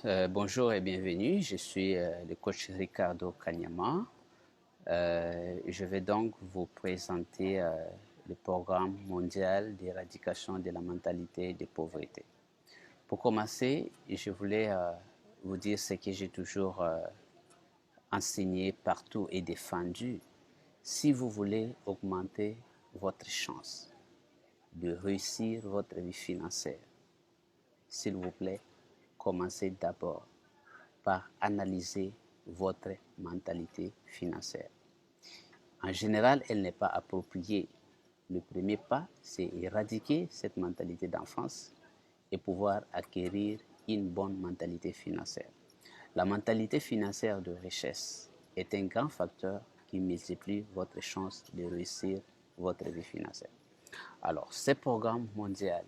Bonjour et bienvenue. Je suis le coach Ricardo Kanyama. Je vais donc vous présenter le programme mondial d'éradication de la mentalité de pauvreté. Pour commencer, je voulais vous dire ce que j'ai toujours enseigné partout et défendu. Si vous voulez augmenter votre chance de réussir votre vie financière, s'il vous plaît, commencez d'abord par analyser votre mentalité financière. En général, elle n'est pas appropriée. Le premier pas, c'est éradiquer cette mentalité d'enfance et pouvoir acquérir une bonne mentalité financière. La mentalité financière de richesse est un grand facteur qui multiplie votre chance de réussir votre vie financière. Alors, ce programme mondial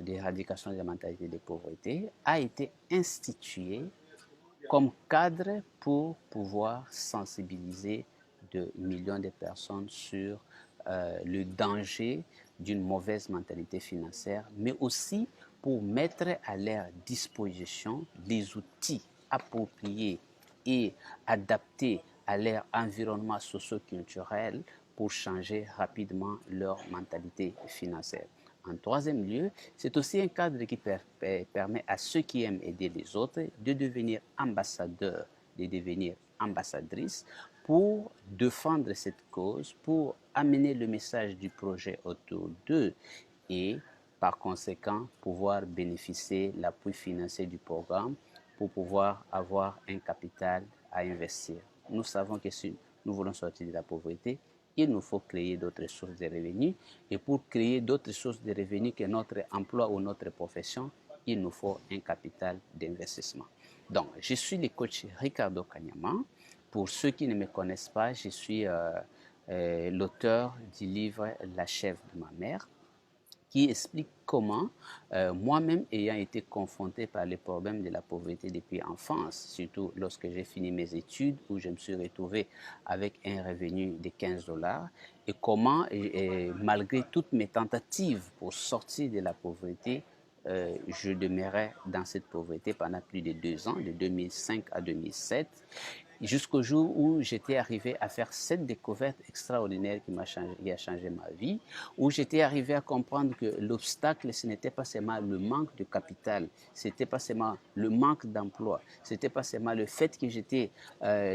d'éradication de la mentalité de pauvreté a été institué comme cadre pour pouvoir sensibiliser de millions de personnes sur le danger d'une mauvaise mentalité financière, mais aussi pour mettre à leur disposition des outils appropriés et adaptés à leur environnement socio-culturel pour changer rapidement leur mentalité financière. En troisième lieu, c'est aussi un cadre qui permet à ceux qui aiment aider les autres de devenir ambassadeurs, de devenir ambassadrices pour défendre cette cause, pour amener le message du projet autour d'eux et par conséquent pouvoir bénéficier de l'appui financier du programme pour pouvoir avoir un capital à investir. Nous savons que si nous voulons sortir de la pauvreté, il nous faut créer d'autres sources de revenus. Et pour créer d'autres sources de revenus que notre emploi ou notre profession, il nous faut un capital d'investissement. Donc, je suis le coach Ricardo Kanyama. Pour ceux qui ne me connaissent pas, je suis l'auteur du livre La chèvre de ma mère, qui explique comment moi-même ayant été confronté par les problèmes de la pauvreté depuis l'enfance, surtout lorsque j'ai fini mes études où je me suis retrouvé avec un revenu de 15 dollars, et comment, malgré toutes mes tentatives pour sortir de la pauvreté, je demeurais dans cette pauvreté pendant plus de 2 ans, de 2005 à 2007, jusqu'au jour où j'étais arrivé à faire cette découverte extraordinaire qui a changé ma vie, où j'étais arrivé à comprendre que l'obstacle, ce n'était pas seulement le manque de capital, c'était pas seulement le manque d'emploi, c'était pas seulement le fait que j'étais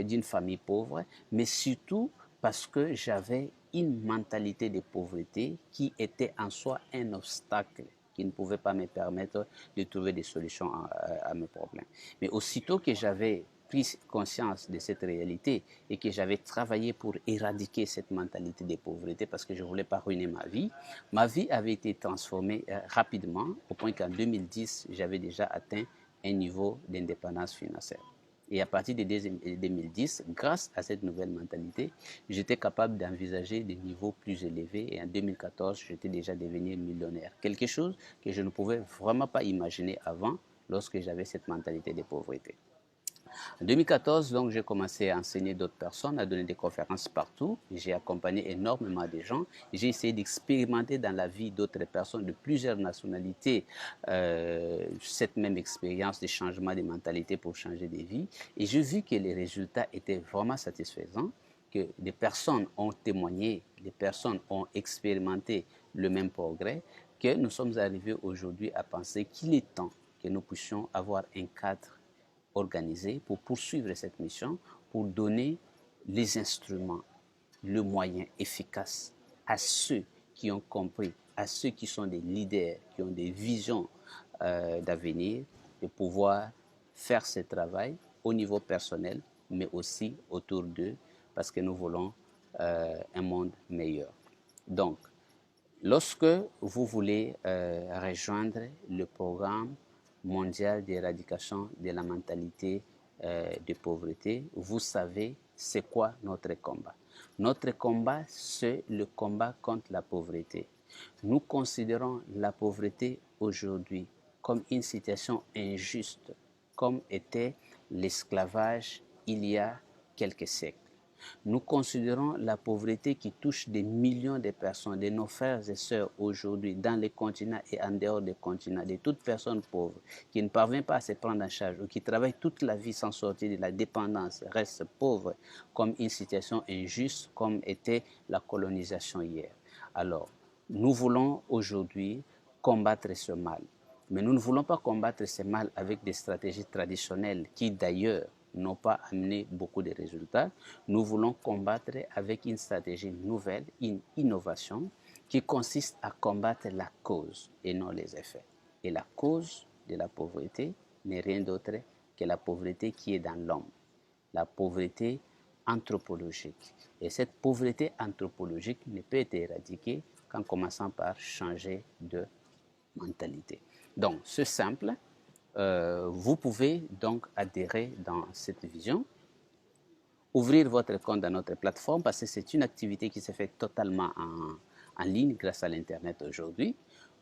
d'une famille pauvre, mais surtout parce que j'avais une mentalité de pauvreté qui était en soi un obstacle qui ne pouvait pas me permettre de trouver des solutions à mes problèmes. Mais aussitôt que j'avais pris conscience de cette réalité et que j'avais travaillé pour éradiquer cette mentalité de pauvreté parce que je ne voulais pas ruiner ma vie avait été transformée rapidement au point qu'en 2010, j'avais déjà atteint un niveau d'indépendance financière. Et à partir de 2010, grâce à cette nouvelle mentalité, j'étais capable d'envisager des niveaux plus élevés. Et en 2014, j'étais déjà devenu millionnaire. Quelque chose que je ne pouvais vraiment pas imaginer avant lorsque j'avais cette mentalité de pauvreté. En 2014, donc, j'ai commencé à enseigner d'autres personnes, à donner des conférences partout. J'ai accompagné énormément de gens. J'ai essayé d'expérimenter dans la vie d'autres personnes de plusieurs nationalités cette même expérience de changement de mentalité pour changer de vie. Et j'ai vu que les résultats étaient vraiment satisfaisants, que des personnes ont témoigné, des personnes ont expérimenté le même progrès, que nous sommes arrivés aujourd'hui à penser qu'il est temps que nous puissions avoir un cadre organisé pour poursuivre cette mission, pour donner les instruments, le moyen efficace à ceux qui ont compris, à ceux qui sont des leaders, qui ont des visions d'avenir, de pouvoir faire ce travail au niveau personnel, mais aussi autour d'eux, parce que nous voulons un monde meilleur. Donc, lorsque vous voulez rejoindre le programme mondial d'éradication de la mentalité de pauvreté, vous savez c'est quoi notre combat. Notre combat, c'est le combat contre la pauvreté. Nous considérons la pauvreté aujourd'hui comme une situation injuste, comme était l'esclavage il y a quelques siècles. Nous considérons la pauvreté qui touche des millions de personnes, de nos frères et sœurs aujourd'hui, dans les continents et en dehors des continents, de toute personne pauvre qui ne parvient pas à se prendre en charge ou qui travaille toute la vie sans sortir de la dépendance, reste pauvre, comme une situation injuste, comme était la colonisation hier. Alors, nous voulons aujourd'hui combattre ce mal. Mais nous ne voulons pas combattre ce mal avec des stratégies traditionnelles qui, d'ailleurs, n'ont pas amené beaucoup de résultats. Nous voulons combattre avec une stratégie nouvelle, une innovation qui consiste à combattre la cause et non les effets. Et la cause de la pauvreté n'est rien d'autre que la pauvreté qui est dans l'homme, la pauvreté anthropologique. Et cette pauvreté anthropologique ne peut être éradiquée qu'en commençant par changer de mentalité. Donc, c'est simple. Vous pouvez donc adhérer dans cette vision, ouvrir votre compte dans notre plateforme parce que c'est une activité qui se fait totalement en ligne grâce à l'Internet aujourd'hui.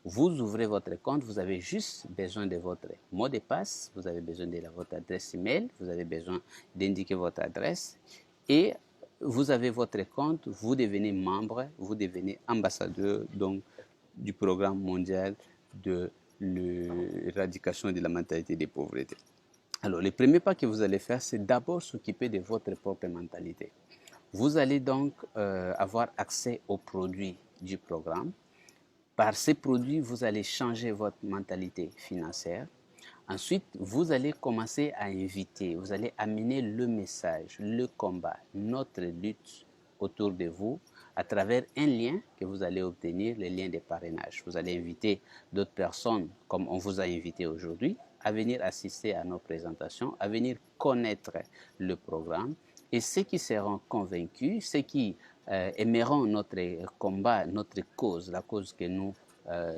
Vous ouvrez votre compte, vous avez juste besoin de votre mot de passe, vous avez besoin de votre adresse email, vous avez besoin d'indiquer votre adresse et vous avez votre compte, vous devenez membre, vous devenez ambassadeur donc, du programme mondial de l'éradication de la mentalité des pauvretés. Alors, le premier pas que vous allez faire, c'est d'abord s'occuper de votre propre mentalité. Vous allez donc avoir accès aux produits du programme. Par ces produits, vous allez changer votre mentalité financière. Ensuite, vous allez commencer à inviter, vous allez amener le message, le combat, notre lutte autour de vous à travers un lien que vous allez obtenir, le lien de parrainage. Vous allez inviter d'autres personnes, comme on vous a invité aujourd'hui, à venir assister à nos présentations, à venir connaître le programme. Et ceux qui seront convaincus, ceux qui aimeront notre combat, notre cause, la cause que nous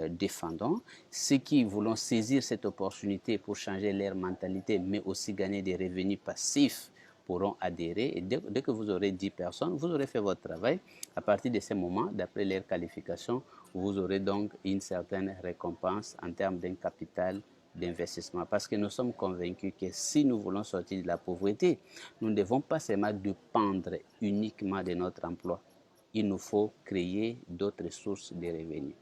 défendons, ceux qui voulons saisir cette opportunité pour changer leur mentalité, mais aussi gagner des revenus passifs, pourront adhérer. Et dès que vous aurez 10 personnes, vous aurez fait votre travail. À partir de ce moment, d'après leur qualification, vous aurez donc une certaine récompense en termes d'un capital d'investissement. Parce que nous sommes convaincus que si nous voulons sortir de la pauvreté, nous ne devons pas seulement dépendre uniquement de notre emploi. Il nous faut créer d'autres sources de revenus.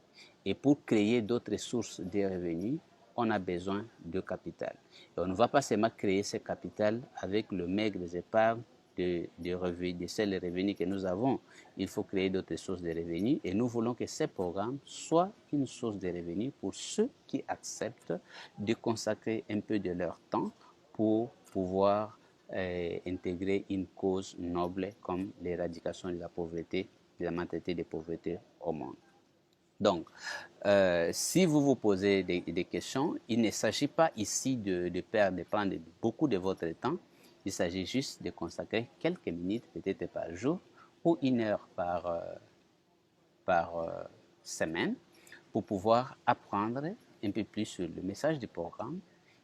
Et pour créer d'autres sources de revenus, on a besoin de capital. Et on ne va pas seulement créer ce capital avec le maigre épargne de revenus, de seuls revenus que nous avons. Il faut créer d'autres sources de revenus et nous voulons que ces programmes soient une source de revenus pour ceux qui acceptent de consacrer un peu de leur temps pour pouvoir intégrer une cause noble comme l'éradication de la pauvreté, de la mentalité de pauvreté au monde. Donc, si vous vous posez des questions, il ne s'agit pas ici de prendre beaucoup de votre temps. Il s'agit juste de consacrer quelques minutes, peut-être par jour, ou une heure par semaine, pour pouvoir apprendre un peu plus sur le message du programme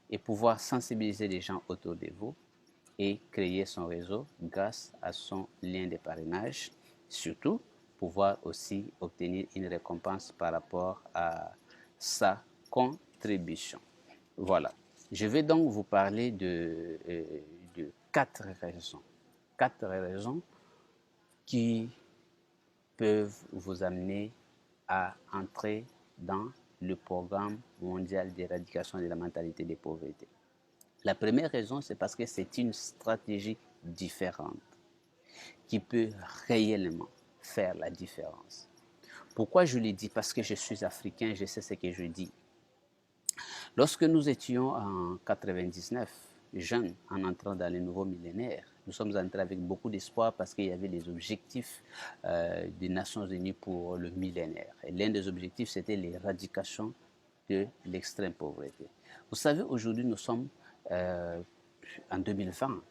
et pouvoir sensibiliser les gens autour de vous et créer son réseau grâce à son lien de parrainage. Surtout, pouvoir aussi obtenir une récompense par rapport à sa contribution. Voilà. Je vais donc vous parler de 4 raisons. 4 raisons qui peuvent vous amener à entrer dans le programme mondial d'éradication de la mentalité des pauvretés. La première raison, c'est parce que c'est une stratégie différente qui peut réellement faire la différence. Pourquoi je le dis? Parce que je suis africain, je sais ce que je dis. Lorsque nous étions en 99, jeunes, en entrant dans le nouveau millénaire, nous sommes entrés avec beaucoup d'espoir parce qu'il y avait les objectifs des Nations Unies pour le millénaire. Et l'un des objectifs, c'était l'éradication de l'extrême pauvreté. Vous savez, aujourd'hui, nous sommes en 2020.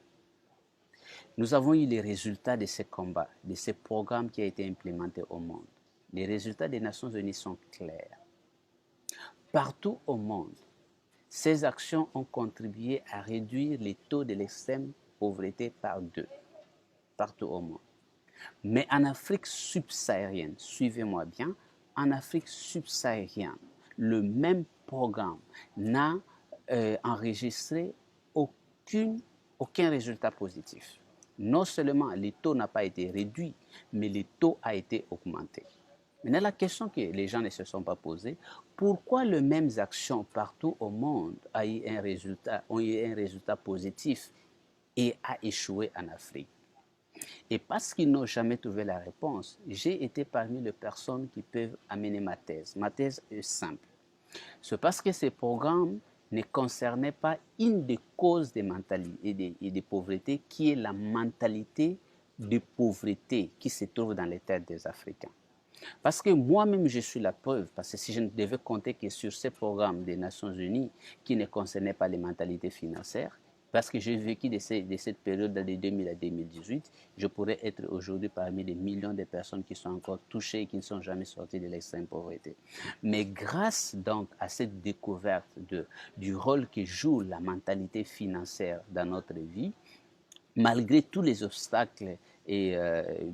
Nous avons eu les résultats de ces combats, de ces programmes qui ont été implémentés au monde. Les résultats des Nations Unies sont clairs. Partout au monde, ces actions ont contribué à réduire les taux de l'extrême pauvreté par 2, partout au monde. Mais en Afrique subsaharienne, suivez-moi bien, en Afrique subsaharienne, le même programme n'a enregistré aucun résultat positif. Non seulement le taux n'a pas été réduit, mais le taux a été augmenté. Maintenant, la question que les gens ne se sont pas posées, pourquoi les mêmes actions partout au monde ont eu un résultat positif et a échoué en Afrique? Et parce qu'ils n'ont jamais trouvé la réponse, j'ai été parmi les personnes qui peuvent amener ma thèse. Ma thèse est simple. C'est parce que ces programmes ne concernaient pas une des causes des mentalités et des pauvretés, qui est la mentalité de pauvreté qui se trouve dans les têtes des Africains. Parce que moi-même, je suis la preuve, parce que si je ne devais compter que sur ces programmes des Nations Unies qui ne concernaient pas les mentalités financières, parce que j'ai vécu de cette période de 2000 à 2018, je pourrais être aujourd'hui parmi les millions de personnes qui sont encore touchées et qui ne sont jamais sorties de l'extrême pauvreté. Mais grâce donc à cette découverte du rôle que joue la mentalité financière dans notre vie, malgré tous les obstacles et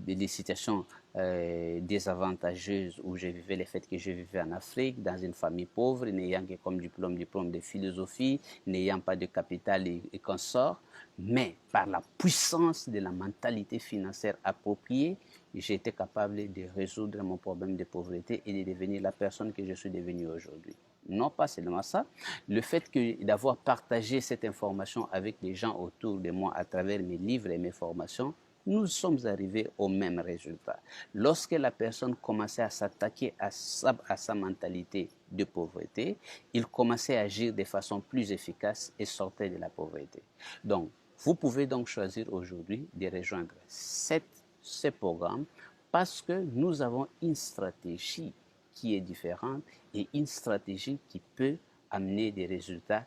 les situations désavantageuses où je vivais, le fait que je vivais en Afrique, dans une famille pauvre, n'ayant que comme diplôme de philosophie, n'ayant pas de capital et consort, mais par la puissance de la mentalité financière appropriée, j'ai été capable de résoudre mon problème de pauvreté et de devenir la personne que je suis devenue aujourd'hui. Non pas seulement ça, le fait d'avoir partagé cette information avec les gens autour de moi à travers mes livres et mes formations, nous sommes arrivés au même résultat. Lorsque la personne commençait à s'attaquer à sa mentalité de pauvreté, il commençait à agir de façon plus efficace et sortait de la pauvreté. Donc, vous pouvez donc choisir aujourd'hui de rejoindre ce programme parce que nous avons une stratégie qui est différente et une stratégie qui peut amener des résultats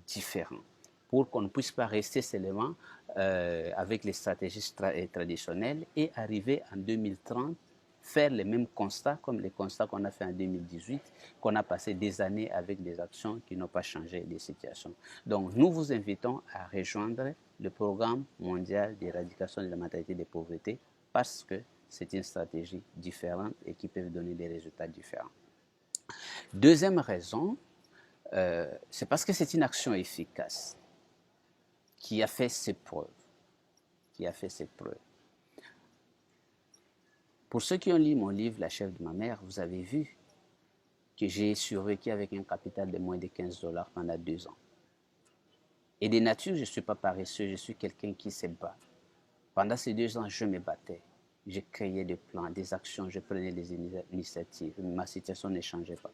différents pour qu'on ne puisse pas rester seulement avec les stratégies traditionnelles et arriver en 2030 faire les mêmes constats comme les constats qu'on a fait en 2018, qu'on a passé des années avec des actions qui n'ont pas changé les situations. Donc, nous vous invitons à rejoindre le programme mondial d'éradication de la mentalité de pauvreté parce que c'est une stratégie différente et qui peut donner des résultats différents. Deuxième raison, c'est parce que c'est une action efficace qui a fait ses preuves. Pour ceux qui ont lu mon livre, La chèvre de ma mère, vous avez vu que j'ai survécu avec un capital de moins de 15 $ pendant 2 ans. Et de nature, je ne suis pas paresseux, je suis quelqu'un qui se bat. Pendant ces 2 ans, je me battais. Je créais des plans, des actions, je prenais des initiatives. Ma situation ne changeait pas.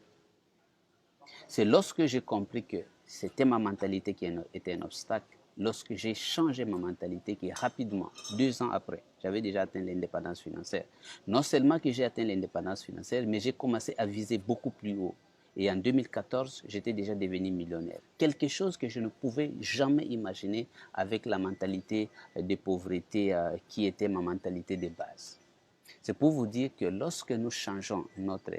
C'est lorsque j'ai compris que c'était ma mentalité qui était un obstacle, lorsque j'ai changé ma mentalité, qui rapidement, 2 ans après, j'avais déjà atteint l'indépendance financière. Non seulement que j'ai atteint l'indépendance financière, mais j'ai commencé à viser beaucoup plus haut. Et en 2014, j'étais déjà devenu millionnaire. Quelque chose que je ne pouvais jamais imaginer avec la mentalité de pauvreté qui était ma mentalité de base. C'est pour vous dire que lorsque nous changeons notre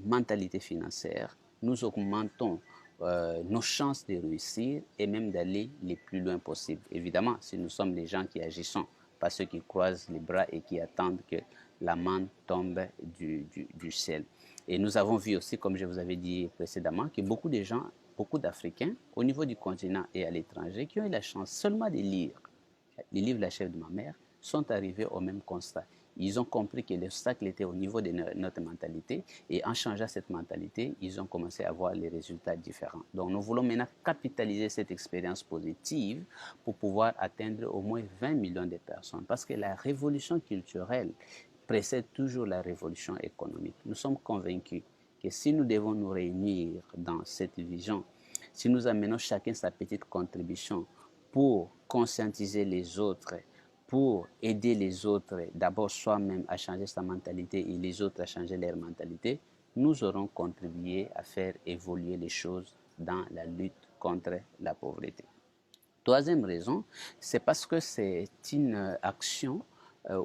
mentalité financière, nous augmentons nos chances de réussir et même d'aller les plus loin possible. Évidemment, si nous sommes des gens qui agissons, pas ceux qui croisent les bras et qui attendent que la manne tombe du ciel. Et nous avons vu aussi, comme je vous avais dit précédemment, que beaucoup de gens, beaucoup d'Africains, au niveau du continent et à l'étranger, qui ont eu la chance seulement de lire les livres La chèvre de ma mère, sont arrivés au même constat. Ils ont compris que l'obstacle était au niveau de notre mentalité et en changeant cette mentalité, ils ont commencé à voir les résultats différents. Donc nous voulons maintenant capitaliser cette expérience positive pour pouvoir atteindre au moins 20 millions de personnes parce que la révolution culturelle précède toujours la révolution économique. Nous sommes convaincus que si nous devons nous réunir dans cette vision, si nous amenons chacun sa petite contribution pour conscientiser les autres, pour aider les autres, d'abord soi-même à changer sa mentalité et les autres à changer leur mentalité, nous aurons contribué à faire évoluer les choses dans la lutte contre la pauvreté. Troisième raison, c'est parce que c'est une action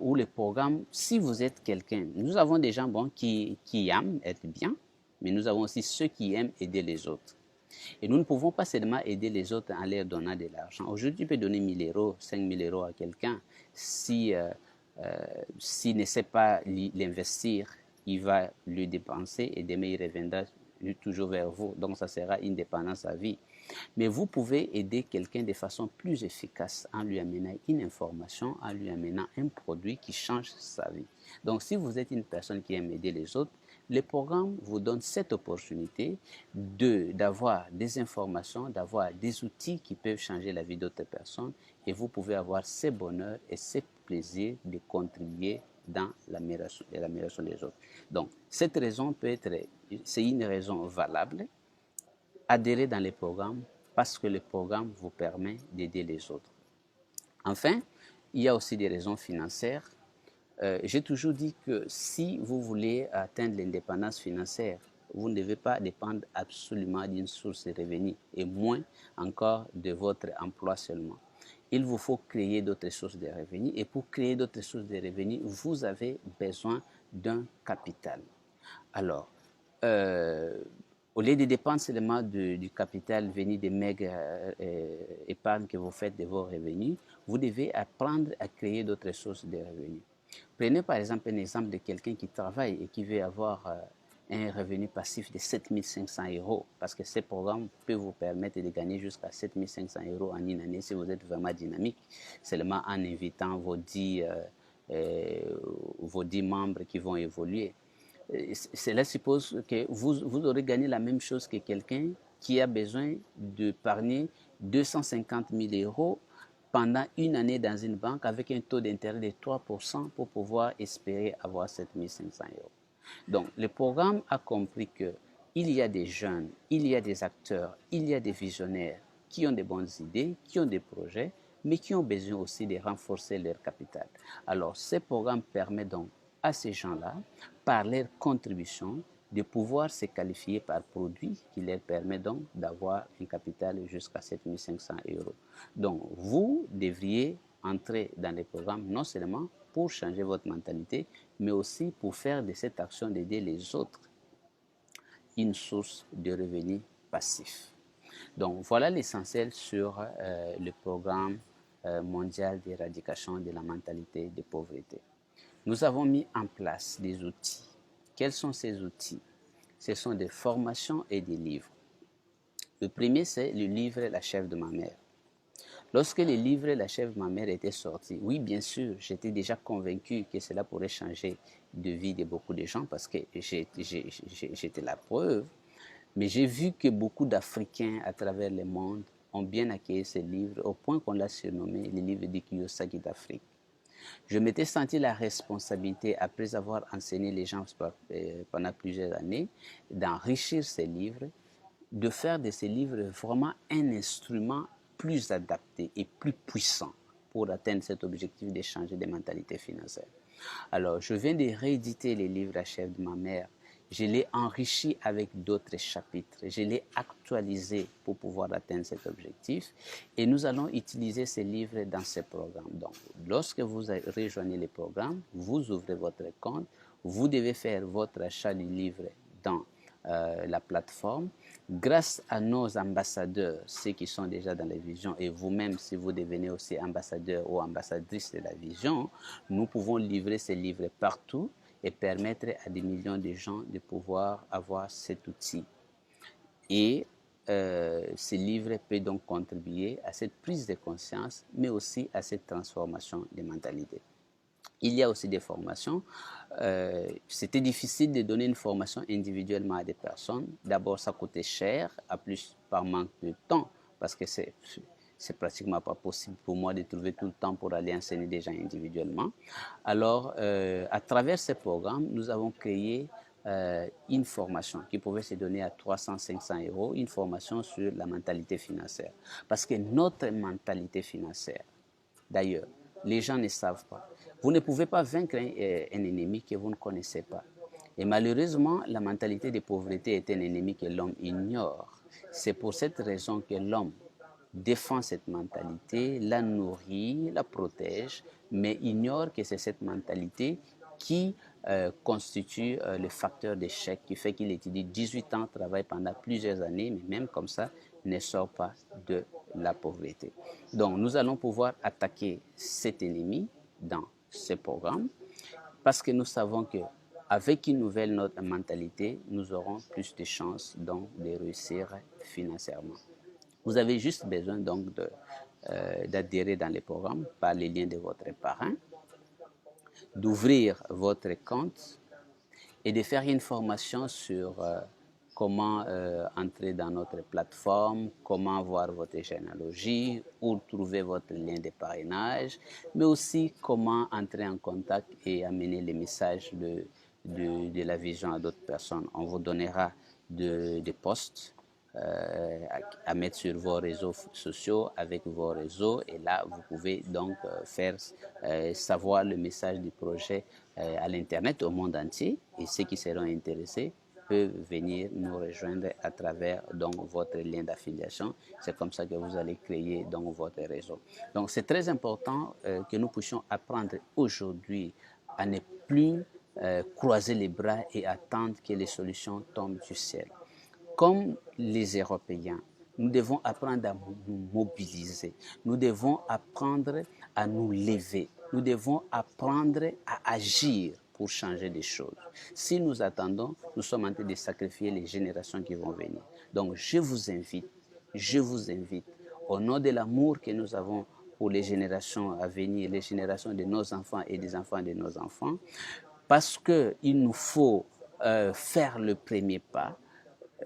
où le programme, si vous êtes quelqu'un, nous avons des gens qui aiment être bien, mais nous avons aussi ceux qui aiment aider les autres. Et nous ne pouvons pas seulement aider les autres en leur donnant de l'argent. Aujourd'hui, tu peux donner 1 000 €, 5 000 € à quelqu'un. S'il ne sait pas l'investir, il va le dépenser et demain il reviendra toujours vers vous. Donc, ça sera une dépendance à vie. Mais vous pouvez aider quelqu'un de façon plus efficace en lui amenant une information, en lui amenant un produit qui change sa vie. Donc, si vous êtes une personne qui aime aider les autres, le programme vous donne cette opportunité d'avoir des informations, d'avoir des outils qui peuvent changer la vie d'autres personnes et vous pouvez avoir ce bonheur et ce plaisir de contribuer dans l'amélioration des autres. Donc, cette raison peut être, c'est une raison valable. Adhérer dans les programmes parce que le programme vous permet d'aider les autres. Enfin, il y a aussi des raisons financières. J'ai toujours dit que si vous voulez atteindre l'indépendance financière, vous ne devez pas dépendre absolument d'une source de revenus et moins encore de votre emploi seulement. Il vous faut créer d'autres sources de revenus et pour créer d'autres sources de revenus, vous avez besoin d'un capital. Alors, au lieu de dépendre seulement du capital venu des maigres épargnes que vous faites de vos revenus, vous devez apprendre à créer d'autres sources de revenus. Prenez par exemple un exemple de quelqu'un qui travaille et qui veut avoir un revenu passif de 7 500 euros, parce que ce programme peut vous permettre de gagner jusqu'à 7 500 euros en une année si vous êtes vraiment dynamique, seulement en invitant vos 10 membres qui vont évoluer. Cela suppose que vous aurez gagné la même chose que quelqu'un qui a besoin d'épargner 250 000 euros pendant une année dans une banque avec un taux d'intérêt de 3% pour pouvoir espérer avoir 7 500 euros. Donc, le programme a compris qu'il y a des jeunes, il y a des acteurs, il y a des visionnaires qui ont des bonnes idées, qui ont des projets, mais qui ont besoin aussi de renforcer leur capital. Alors, ce programme permet donc à ces gens-là, par leur contribution, de pouvoir se qualifier par produit qui leur permet donc d'avoir un capital jusqu'à 7 500 euros. Donc, vous devriez entrer dans les programmes non seulement pour changer votre mentalité, mais aussi pour faire de cette action d'aider les autres une source de revenus passifs. Donc, voilà l'essentiel sur le programme mondial d'éradication de la mentalité de pauvreté. Nous avons mis en place des outils. Quels sont ces outils? Ce sont des formations et des livres. Le premier, c'est le livre La chèvre de ma mère. Lorsque le livre La chèvre de ma mère était sorti, oui, bien sûr, j'étais déjà convaincu que cela pourrait changer de vie de beaucoup de gens parce que j'étais la preuve. Mais j'ai vu que beaucoup d'Africains à travers le monde ont bien accueilli ce livre au point qu'on l'a surnommé le livre de Kiyosaki d'Afrique. Je m'étais senti la responsabilité, après avoir enseigné les gens pendant plusieurs années, d'enrichir ces livres, de faire de ces livres vraiment un instrument plus adapté et plus puissant pour atteindre cet objectif de changer de mentalité financière. Alors, je viens de rééditer les livres à chef de ma mère. Je l'ai enrichi avec d'autres chapitres. Je l'ai actualisé pour pouvoir atteindre cet objectif. Et nous allons utiliser ces livres dans ce programme. Donc, lorsque vous rejoignez le programme, vous ouvrez votre compte, vous devez faire votre achat du livre dans la plateforme. Grâce à nos ambassadeurs, ceux qui sont déjà dans la vision, et vous-même, si vous devenez aussi ambassadeur ou ambassadrice de la vision, nous pouvons livrer ces livres partout et permettre à des millions de gens de pouvoir avoir cet outil. Et ce livre peut donc contribuer à cette prise de conscience, mais aussi à cette transformation des mentalités. Il y a aussi des formations. C'était difficile de donner une formation individuellement à des personnes. D'abord, ça coûtait cher, à plus par manque de temps, parce que c'est pratiquement pas possible pour moi de trouver tout le temps pour aller enseigner des gens individuellement. Alors, à travers ce programme, nous avons créé une formation qui pouvait se donner à 300-500 euros, une formation sur la mentalité financière. Parce que notre mentalité financière, d'ailleurs, les gens ne savent pas. Vous ne pouvez pas vaincre un ennemi que vous ne connaissez pas. Et malheureusement, la mentalité de pauvreté est un ennemi que l'homme ignore. C'est pour cette raison que l'homme défend cette mentalité, la nourrit, la protège, mais ignore que c'est cette mentalité qui constitue le facteur d'échec qui fait qu'il étudie 18 ans, travaille pendant plusieurs années, mais même comme ça, ne sort pas de la pauvreté. Donc, nous allons pouvoir attaquer cet ennemi dans ce programme parce que nous savons que avec une nouvelle mentalité, nous aurons plus de chances donc de réussir financièrement. Vous avez juste besoin donc d'adhérer dans les programmes par les liens de votre parrain, d'ouvrir votre compte et de faire une formation sur comment entrer dans notre plateforme, comment voir votre généalogie, où trouver votre lien de parrainage, mais aussi comment entrer en contact et amener les messages de la vision à d'autres personnes. On vous donnera des posts à mettre sur vos réseaux sociaux avec vos réseaux et là vous pouvez donc faire savoir le message du projet à l'internet au monde entier et ceux qui seront intéressés peuvent venir nous rejoindre à travers donc votre lien d'affiliation. C'est comme ça que vous allez créer donc votre réseau. Donc c'est très important que nous puissions apprendre aujourd'hui à ne plus croiser les bras et attendre que les solutions tombent du ciel. Comme les Européens, nous devons apprendre à nous mobiliser. Nous devons apprendre à nous lever. Nous devons apprendre à agir pour changer des choses. Si nous attendons, nous sommes en train de sacrifier les générations qui vont venir. Donc je vous invite, au nom de l'amour que nous avons pour les générations à venir, les générations de nos enfants et des enfants de nos enfants, parce qu'il nous faut faire le premier pas.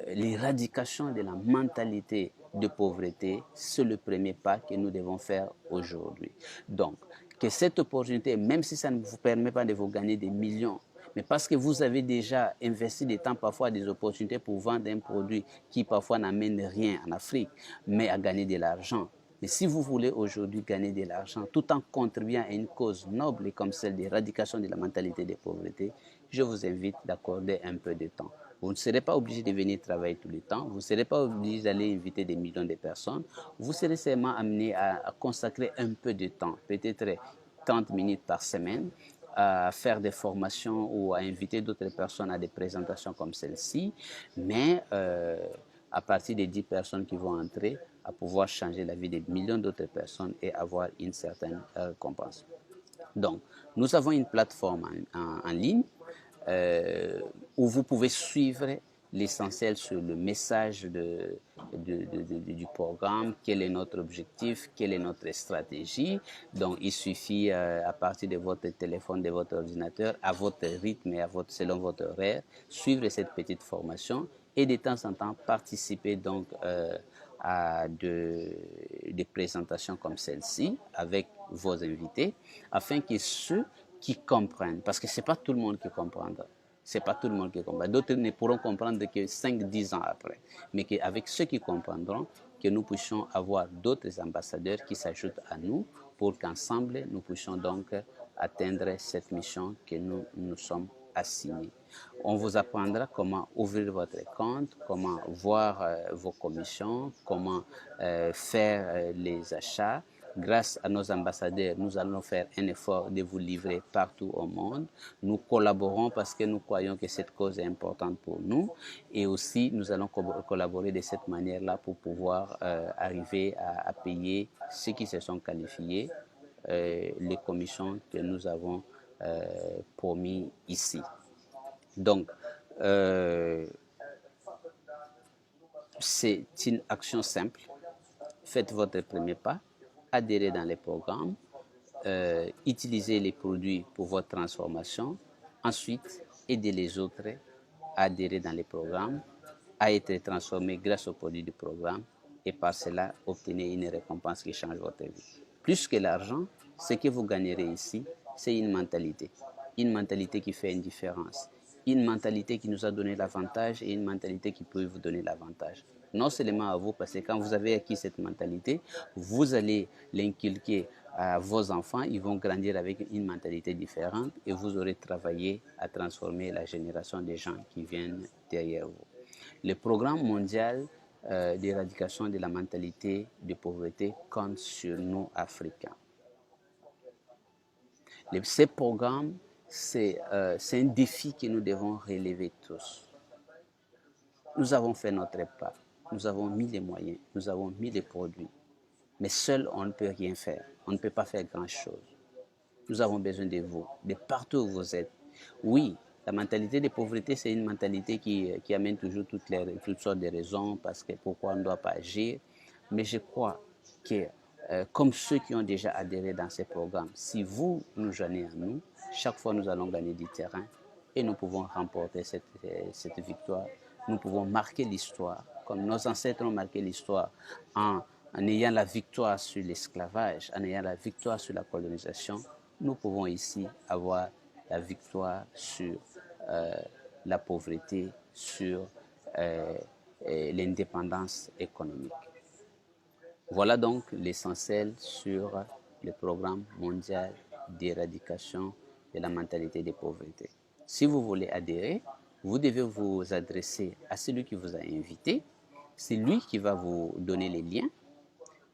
L'éradication de la mentalité de pauvreté, c'est le premier pas que nous devons faire aujourd'hui. Donc, que cette opportunité, même si ça ne vous permet pas de vous gagner des millions, mais parce que vous avez déjà investi des temps, parfois des opportunités pour vendre un produit qui parfois n'amène rien en Afrique, mais à gagner de l'argent. Mais si vous voulez aujourd'hui gagner de l'argent tout en contribuant à une cause noble comme celle d'éradication de la mentalité de pauvreté, je vous invite d'accorder un peu de temps. Vous ne serez pas obligé de venir travailler tout le temps. Vous ne serez pas obligé d'aller inviter des millions de personnes. Vous serez seulement amené à consacrer un peu de temps, peut-être 30 minutes par semaine, à faire des formations ou à inviter d'autres personnes à des présentations comme celle-ci. Mais à partir des 10 personnes qui vont entrer, à pouvoir changer la vie de millions d'autres personnes et avoir une certaine récompense. Donc, nous avons une plateforme en ligne où vous pouvez suivre l'essentiel sur le message du programme, quel est notre objectif, quelle est notre stratégie. Donc, il suffit à partir de votre téléphone, de votre ordinateur, à votre rythme et selon votre horaire, suivre cette petite formation et de temps en temps participer donc à des présentations comme celle-ci avec vos invités, afin que ceux qui comprennent, parce que ce n'est pas tout le monde qui comprendra. C'est pas tout le monde qui comprend. D'autres ne pourront comprendre que 5-10 ans après. Mais qu'avec ceux qui comprendront, que nous puissions avoir d'autres ambassadeurs qui s'ajoutent à nous pour qu'ensemble, nous puissions donc atteindre cette mission que nous nous sommes assignés. On vous apprendra comment ouvrir votre compte, comment voir vos commissions, comment faire les achats. Grâce à nos ambassadeurs, nous allons faire un effort de vous livrer partout au monde. Nous collaborons parce que nous croyons que cette cause est importante pour nous et aussi nous allons collaborer de cette manière-là pour pouvoir arriver à payer ceux qui se sont qualifiés les commissions que nous avons promis ici. Donc, c'est une action simple. Faites votre premier pas, adhérez dans les programmes, utilisez les produits pour votre transformation. Ensuite, aidez les autres à adhérer dans les programmes, à être transformés grâce aux produits du programme et par cela, obtenez une récompense qui change votre vie. Plus que l'argent, ce que vous gagnerez ici, c'est une mentalité qui fait une différence, une mentalité qui nous a donné l'avantage et une mentalité qui peut vous donner l'avantage. Non seulement à vous, parce que quand vous avez acquis cette mentalité, vous allez l'inculquer à vos enfants, ils vont grandir avec une mentalité différente et vous aurez travaillé à transformer la génération des gens qui viennent derrière vous. Le programme mondial d'éradication de la mentalité de pauvreté compte sur nous, Africains. Ces programmes, c'est un défi que nous devons relever tous. Nous avons fait notre part, nous avons mis les moyens, nous avons mis les produits, mais seul on ne peut rien faire, on ne peut pas faire grand-chose. Nous avons besoin de vous, de partout où vous êtes. Oui, La mentalité de pauvreté, c'est une mentalité qui amène toujours toutes sortes de raisons parce que pourquoi on ne doit pas agir. Mais je crois que, comme ceux qui ont déjà adhéré dans ces programmes, si vous nous joignez à nous, chaque fois nous allons gagner du terrain et nous pouvons remporter cette victoire. Nous pouvons marquer l'histoire, comme nos ancêtres ont marqué l'histoire en ayant la victoire sur l'esclavage, en ayant la victoire sur la colonisation. Nous pouvons ici avoir la victoire sur euh, la pauvreté, sur euh, l'indépendance économique. Voilà donc l'essentiel sur le programme mondial d'éradication de la mentalité de pauvreté. Si vous voulez adhérer, vous devez vous adresser à celui qui vous a invité. C'est lui qui va vous donner les liens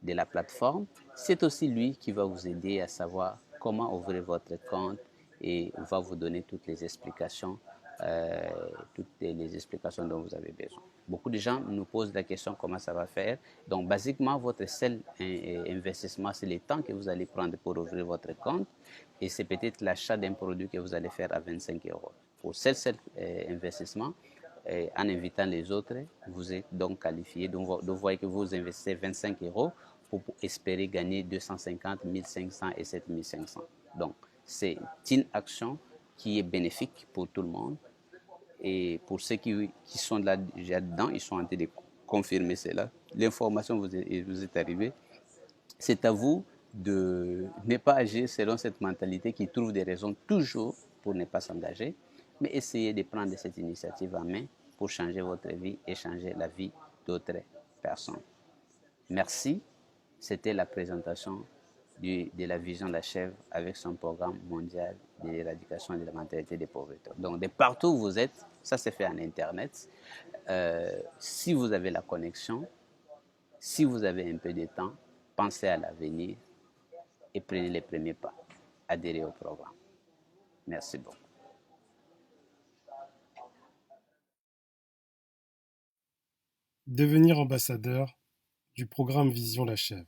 de la plateforme. C'est aussi lui qui va vous aider à savoir comment ouvrir votre compte et va vous donner toutes les explications dont vous avez besoin. Beaucoup de gens nous posent la question comment ça va faire. Donc, basiquement, votre seul investissement, c'est le temps que vous allez prendre pour ouvrir votre compte et c'est peut-être l'achat d'un produit que vous allez faire à 25 euros. Pour seul investissement, en invitant les autres, vous êtes donc qualifié. Donc, vous voyez que vous investissez 25 euros pour espérer gagner 250, 1500 et 7500. Donc, c'est une action qui est bénéfique pour tout le monde. Et pour ceux qui sont là déjà dedans, ils sont en train de confirmer cela. L'information vous est arrivée. C'est à vous de ne pas agir selon cette mentalité qui trouve des raisons toujours pour ne pas s'engager, mais essayez de prendre cette initiative en main pour changer votre vie et changer la vie d'autres personnes. Merci. C'était la présentation de la vision de la chèvre avec son programme mondial de l'éradication de la mentalité des pauvretés. Donc, de partout où vous êtes, ça se fait en Internet. Si vous avez la connexion, si vous avez un peu de temps, pensez à l'avenir et prenez les premiers pas. Adhérez au programme. Merci beaucoup. Devenir ambassadeur du programme Vision la chèvre.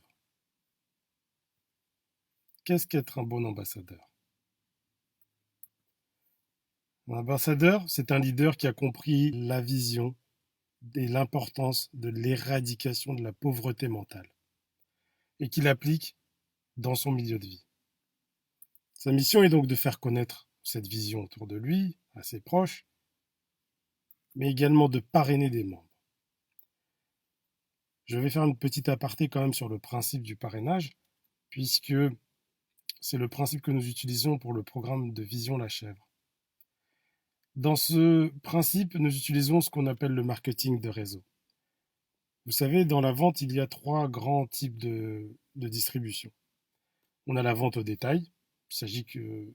Qu'est-ce qu'être un bon ambassadeur? Un ambassadeur, c'est un leader qui a compris la vision et l'importance de l'éradication de la pauvreté mentale et qui l'applique dans son milieu de vie. Sa mission est donc de faire connaître cette vision autour de lui, à ses proches, mais également de parrainer des membres. Je vais faire une petite aparté quand même sur le principe du parrainage, puisque c'est le principe que nous utilisons pour le programme de Vision la chèvre. Dans ce principe, nous utilisons ce qu'on appelle le marketing de réseau. Vous savez, dans la vente, il y a 3 grands types de distribution. On a la vente au détail. Il s'agit que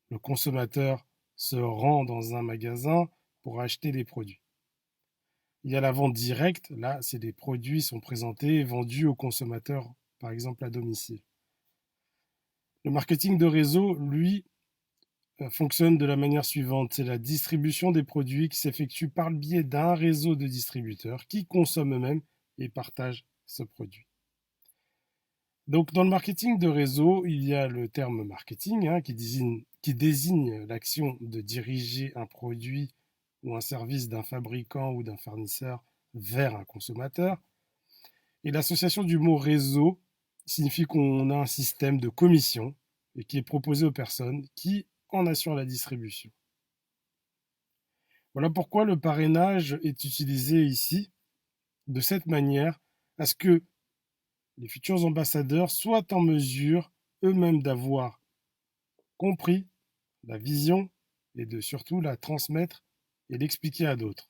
le consommateur se rend dans un magasin pour acheter des produits. Il y a la vente directe. Là, c'est des produits sont présentés et vendus aux consommateurs, par exemple à domicile. Le marketing de réseau, lui, fonctionne de la manière suivante. C'est la distribution des produits qui s'effectue par le biais d'un réseau de distributeurs qui consomment eux-mêmes et partagent ce produit. Donc, dans le marketing de réseau, il y a le terme marketing qui désigne l'action de diriger un produit ou un service d'un fabricant ou d'un fournisseur vers un consommateur. Et l'association du mot réseau signifie qu'on a un système de commission et qui est proposé aux personnes qui en assurent la distribution. Voilà pourquoi le parrainage est utilisé ici de cette manière à ce que les futurs ambassadeurs soient en mesure eux-mêmes d'avoir compris la vision et de surtout la transmettre et l'expliquer à d'autres.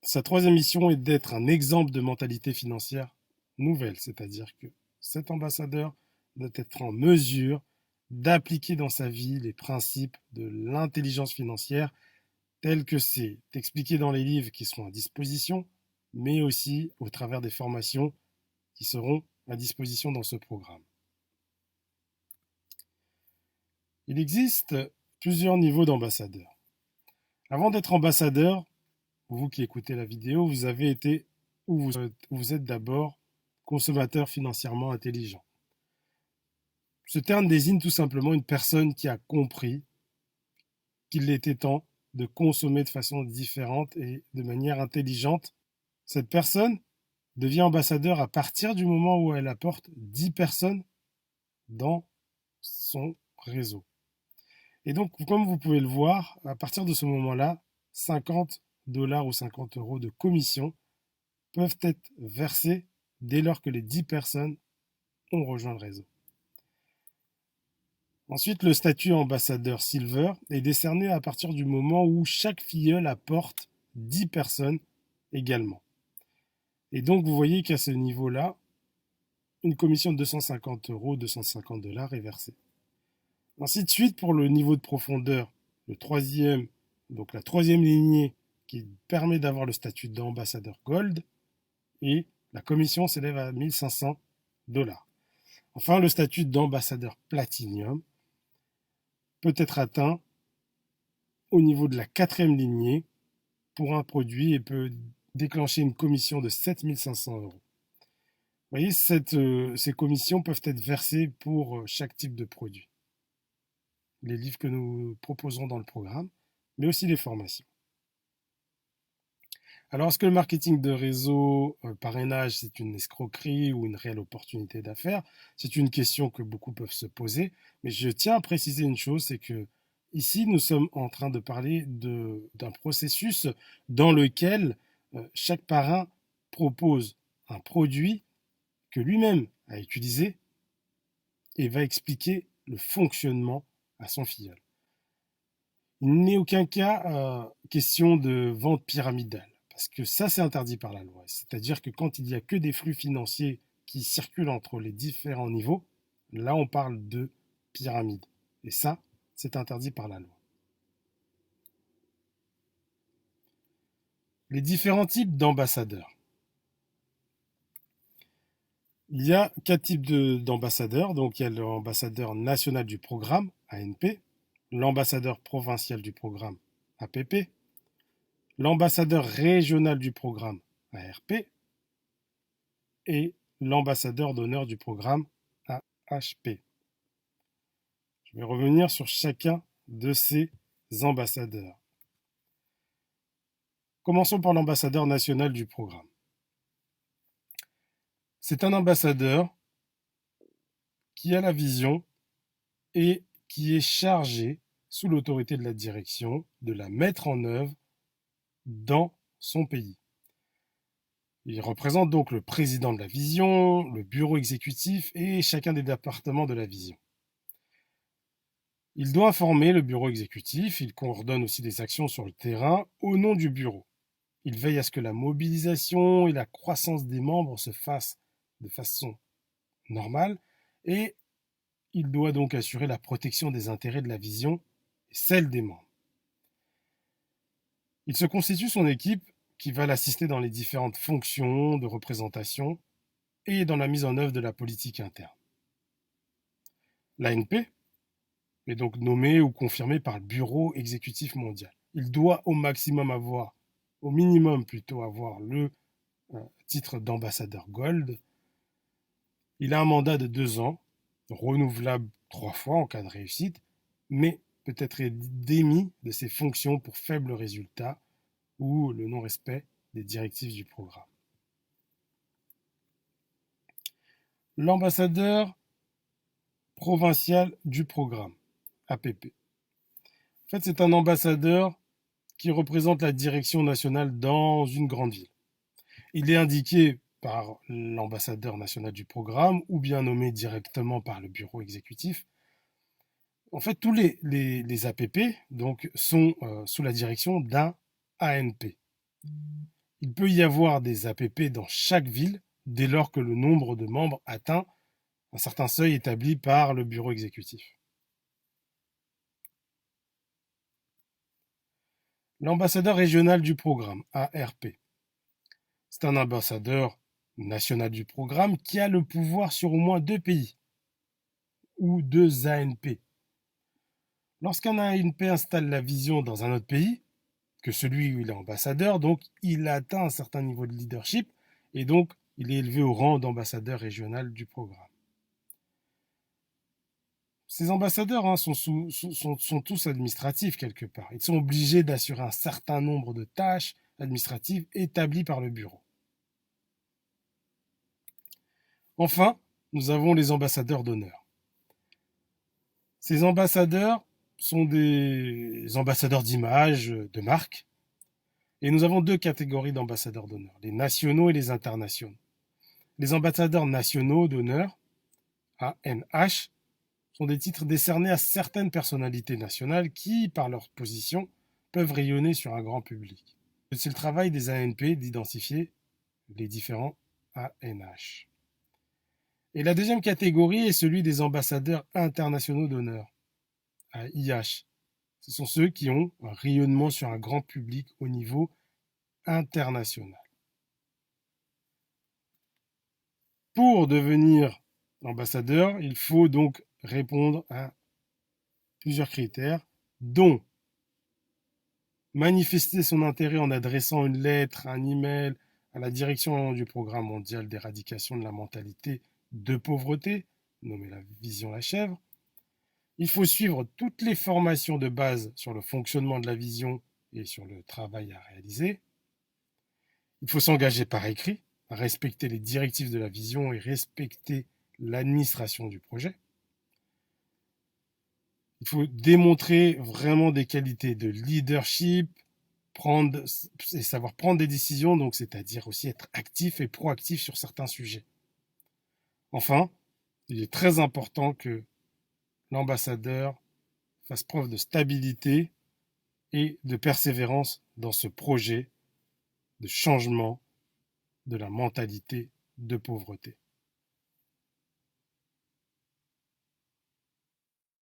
Sa troisième mission est d'être un exemple de mentalité financière nouvelle, c'est-à-dire que cet ambassadeur doit être en mesure d'appliquer dans sa vie les principes de l'intelligence financière tels que c'est expliqué dans les livres qui seront à disposition, mais aussi au travers des formations qui seront à disposition dans ce programme. Il existe plusieurs niveaux d'ambassadeurs. Avant d'être ambassadeur, vous qui écoutez la vidéo, vous avez été ou vous êtes d'abord consommateur financièrement intelligent. Ce terme désigne tout simplement une personne qui a compris qu'il était temps de consommer de façon différente et de manière intelligente. Cette personne devient ambassadeur à partir du moment où elle apporte 10 personnes dans son réseau. Et donc, comme vous pouvez le voir, à partir de ce moment-là, 50 $ ou 50 € de commission peuvent être versés dès lors que les 10 personnes ont rejoint le réseau. Ensuite, le statut ambassadeur Silver est décerné à partir du moment où chaque filleul apporte 10 personnes également. Et donc, vous voyez qu'à ce niveau-là, une commission de 250 €, 250 $ est versée. Ainsi de suite, pour le niveau de profondeur, la troisième lignée qui permet d'avoir le statut d'ambassadeur Gold, et la commission s'élève à 1500 $. Enfin, le statut d'ambassadeur Platinum peut être atteint au niveau de la quatrième lignée pour un produit et peut déclencher une commission de 7500 €. Vous voyez, ces commissions peuvent être versées pour chaque type de produit. Les livres que nous proposons dans le programme, mais aussi les formations. Alors, est-ce que le marketing de réseau, parrainage, c'est une escroquerie ou une réelle opportunité d'affaires? C'est une question que beaucoup peuvent se poser, mais je tiens à préciser une chose, c'est que ici, nous sommes en train de parler d'un processus dans lequel chaque parrain propose un produit que lui-même a utilisé et va expliquer le fonctionnement à son filleul. Il n'est aucun cas question de vente pyramidale, parce que ça, c'est interdit par la loi. C'est-à-dire que quand il n'y a que des flux financiers qui circulent entre les différents niveaux, là, on parle de pyramide. Et ça, c'est interdit par la loi. Les différents types d'ambassadeurs. Il y a 4 types d'ambassadeurs. Donc, il y a l'ambassadeur national du programme, ANP, l'ambassadeur provincial du programme, APP, l'ambassadeur régional du programme, ARP, et l'ambassadeur d'honneur du programme, AHP. Je vais revenir sur chacun de ces ambassadeurs. Commençons par l'ambassadeur national du programme. C'est un ambassadeur qui a la vision et qui est chargé, sous l'autorité de la direction, de la mettre en œuvre dans son pays. Il représente donc le président de la vision, le bureau exécutif et chacun des départements de la vision. Il doit informer le bureau exécutif, il coordonne aussi des actions sur le terrain au nom du bureau. Il veille à ce que la mobilisation et la croissance des membres se fassent de façon normale et il doit donc assurer la protection des intérêts de la vision et celle des membres. Il se constitue son équipe qui va l'assister dans les différentes fonctions de représentation et dans la mise en œuvre de la politique interne. L'ANP est donc nommé ou confirmé par le Bureau exécutif mondial. Il doit au minimum avoir le titre d'ambassadeur Gold. Il a un mandat de 2 ans, renouvelable 3 fois en cas de réussite, mais peut être démis de ses fonctions pour faible résultat ou le non-respect des directives du programme. L'ambassadeur provincial du programme, APP. En fait, c'est un ambassadeur qui représente la direction nationale dans une grande ville. Il est indiqué par l'ambassadeur national du programme ou bien nommé directement par le bureau exécutif. En fait, tous les APP donc, sont sous la direction d'un ANP. Il peut y avoir des APP dans chaque ville dès lors que le nombre de membres atteint un certain seuil établi par le bureau exécutif. L'ambassadeur régional du programme, ARP. C'est un ambassadeur national du programme qui a le pouvoir sur au moins 2 pays ou 2 ANP. Lorsqu'un ANP installe la vision dans un autre pays, que celui où il est ambassadeur, donc il atteint un certain niveau de leadership et donc il est élevé au rang d'ambassadeur régional du programme. Ces ambassadeurs sont tous administratifs quelque part. Ils sont obligés d'assurer un certain nombre de tâches administratives établies par le bureau. Enfin, nous avons les ambassadeurs d'honneur. Ces ambassadeurs sont des ambassadeurs d'image, de marque, et nous avons deux catégories d'ambassadeurs d'honneur, les nationaux et les internationaux. Les ambassadeurs nationaux d'honneur, ANH, sont des titres décernés à certaines personnalités nationales qui, par leur position, peuvent rayonner sur un grand public. C'est le travail des ANP d'identifier les différents ANH. Et la deuxième catégorie est celui des ambassadeurs internationaux d'honneur, AIH. Ce sont ceux qui ont un rayonnement sur un grand public au niveau international. Pour devenir ambassadeur, il faut donc répondre à plusieurs critères, dont manifester son intérêt en adressant une lettre, un email à la direction du Programme mondial d'éradication de la mentalité de pauvreté, nommé la Vision La Chèvre. Il faut suivre toutes les formations de base sur le fonctionnement de la vision et sur le travail à réaliser. Il faut s'engager par écrit, à respecter les directives de la vision et respecter l'administration du projet. Il faut démontrer vraiment des qualités de leadership, et savoir prendre des décisions, donc c'est-à-dire aussi être actif et proactif sur certains sujets. Enfin, il est très important que l'ambassadeur fasse preuve de stabilité et de persévérance dans ce projet de changement de la mentalité de pauvreté.